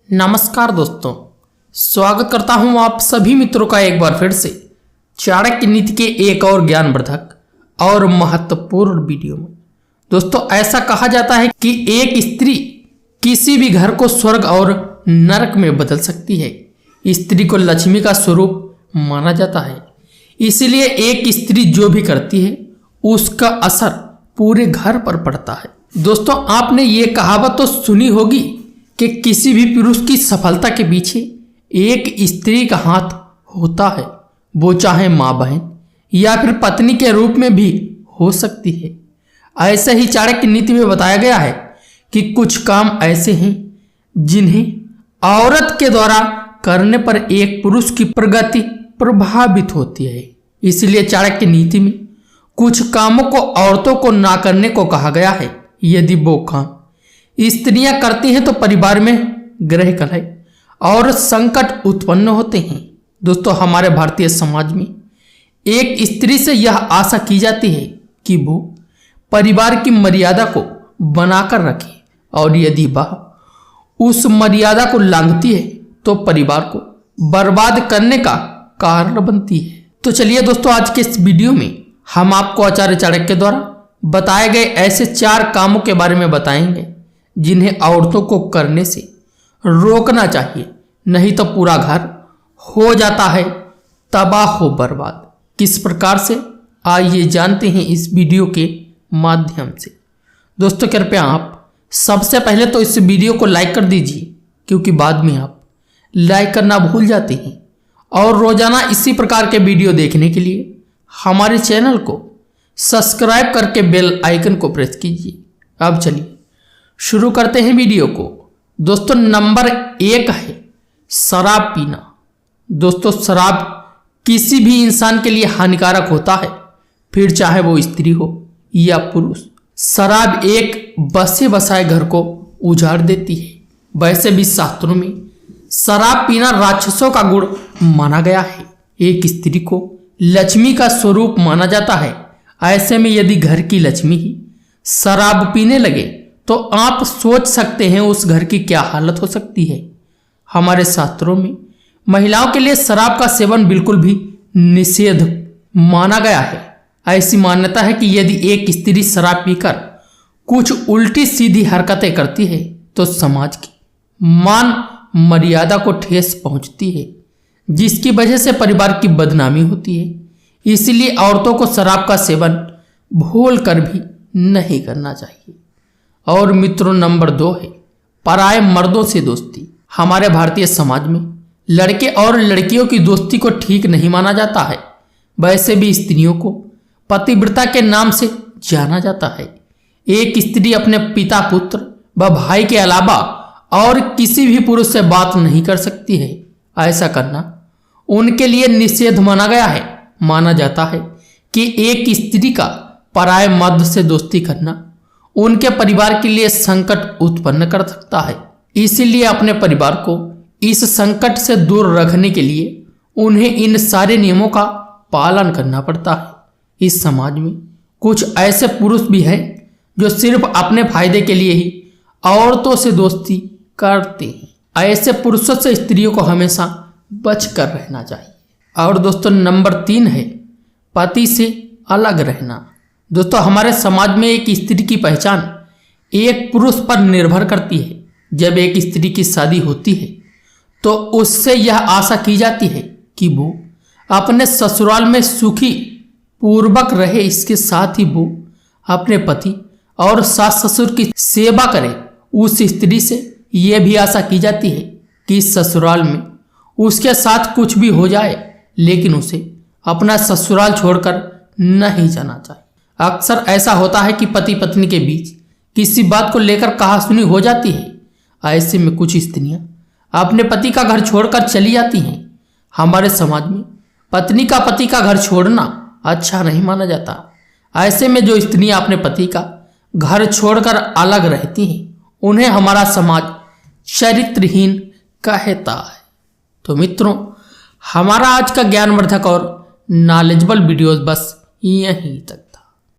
नमस्कार दोस्तों, स्वागत करता हूं आप सभी मित्रों का एक बार फिर से चाणक्य नीति के एक और ज्ञानवर्धक और महत्वपूर्ण वीडियो में। दोस्तों, ऐसा कहा जाता है कि एक स्त्री किसी भी घर को स्वर्ग और नरक में बदल सकती है। स्त्री को लक्ष्मी का स्वरूप माना जाता है, इसलिए एक स्त्री जो भी करती है उसका असर पूरे घर पर पड़ता है। दोस्तों, आपने ये कहावत तो सुनी होगी कि किसी भी पुरुष की सफलता के पीछे एक स्त्री का हाथ होता है, वो चाहे माँ बहन या फिर पत्नी के रूप में भी हो सकती है। ऐसे ही चाणक्य नीति में बताया गया है कि कुछ काम ऐसे हैं जिन्हें औरत के द्वारा करने पर एक पुरुष की प्रगति प्रभावित होती है। इसलिए चाणक्य नीति में कुछ कामों को औरतों को ना करने को कहा गया है। यदि वो काम स्त्रियां करती हैं तो परिवार में ग्रह कलह और संकट उत्पन्न होते हैं। दोस्तों, हमारे भारतीय समाज में एक स्त्री से यह आशा की जाती है कि वो परिवार की मर्यादा को बनाकर रखे, और यदि वह उस मर्यादा को लांघती है तो परिवार को बर्बाद करने का कारण बनती है। तो चलिए दोस्तों, आज के इस वीडियो में हम आपको आचार्य चाणक्य द्वारा बताए गए ऐसे 4 कामों के बारे में बताएंगे जिन्हें औरतों को करने से रोकना चाहिए, नहीं तो पूरा घर हो जाता है तबाह हो बर्बाद। किस प्रकार से, आइए जानते हैं इस वीडियो के माध्यम से। दोस्तों, कृपया आप सबसे पहले तो इस वीडियो को लाइक कर दीजिए, क्योंकि बाद में आप लाइक करना भूल जाते हैं। और रोजाना इसी प्रकार के वीडियो देखने के लिए हमारे चैनल को सब्सक्राइब करके बेल आइकन को प्रेस कीजिए। अब चलिए शुरू करते हैं वीडियो को। दोस्तों, नंबर 1 है शराब पीना। दोस्तों, शराब किसी भी इंसान के लिए हानिकारक होता है, फिर चाहे वो स्त्री हो या पुरुष। शराब एक बसे बसाए घर को उजाड़ देती है। वैसे भी शास्त्रों में शराब पीना राक्षसों का गुण माना गया है। एक स्त्री को लक्ष्मी का स्वरूप माना जाता है। ऐसे में यदि घर की लक्ष्मी ही शराब पीने लगे तो आप सोच सकते हैं उस घर की क्या हालत हो सकती है। हमारे शास्त्रों में महिलाओं के लिए शराब का सेवन बिल्कुल भी निषेध माना गया है। ऐसी मान्यता है कि यदि एक स्त्री शराब पीकर कुछ उल्टी सीधी हरकतें करती है तो समाज की मान मर्यादा को ठेस पहुंचती है, जिसकी वजह से परिवार की बदनामी होती है। इसलिए औरतों को शराब का सेवन भूल कर भी नहीं करना चाहिए। और मित्रों, नंबर 2 है पराये मर्दों से दोस्ती। हमारे भारतीय समाज में लड़के और लड़कियों की दोस्ती को ठीक नहीं माना जाता है। वैसे भी स्त्रियों को पतिव्रता के नाम से जाना जाता है। एक स्त्री अपने पिता, पुत्र व भाई के अलावा और किसी भी पुरुष से बात नहीं कर सकती है। ऐसा करना उनके लिए निषेध माना गया है। माना जाता है कि एक स्त्री का पराये मर्द से दोस्ती करना उनके परिवार के लिए संकट उत्पन्न कर सकता है। इसीलिए अपने परिवार को इस संकट से दूर रखने के लिए उन्हें इन सारे नियमों का पालन करना पड़ता है। इस समाज में कुछ ऐसे पुरुष भी हैं जो सिर्फ अपने फायदे के लिए ही औरतों से दोस्ती करते हैं। ऐसे पुरुषों से स्त्रियों को हमेशा बचकर रहना चाहिए। और दोस्तों, नंबर 3 है पति से अलग रहना। दोस्तों, हमारे समाज में एक स्त्री की पहचान एक पुरुष पर निर्भर करती है। जब एक स्त्री की शादी होती है तो उससे यह आशा की जाती है कि वो अपने ससुराल में सुखी पूर्वक रहे। इसके साथ ही वो अपने पति और सास ससुर की सेवा करे। उस स्त्री से यह भी आशा की जाती है कि ससुराल में उसके साथ कुछ भी हो जाए, लेकिन उसे अपना ससुराल छोड़कर नहीं जाना चाहिए। अक्सर ऐसा होता है कि पति पत्नी के बीच किसी बात को लेकर कहासुनी हो जाती है। ऐसे में कुछ स्त्रियां अपने पति का घर छोड़कर चली जाती हैं। हमारे समाज में पत्नी का पति का घर छोड़ना अच्छा नहीं माना जाता। ऐसे में जो स्त्रियां अपने पति का घर छोड़कर अलग रहती हैं, उन्हें हमारा समाज चरित्रहीन कहता है। तो मित्रों, हमारा आज का ज्ञानवर्धक और नॉलेजेबल वीडियोस बस यहीं तक।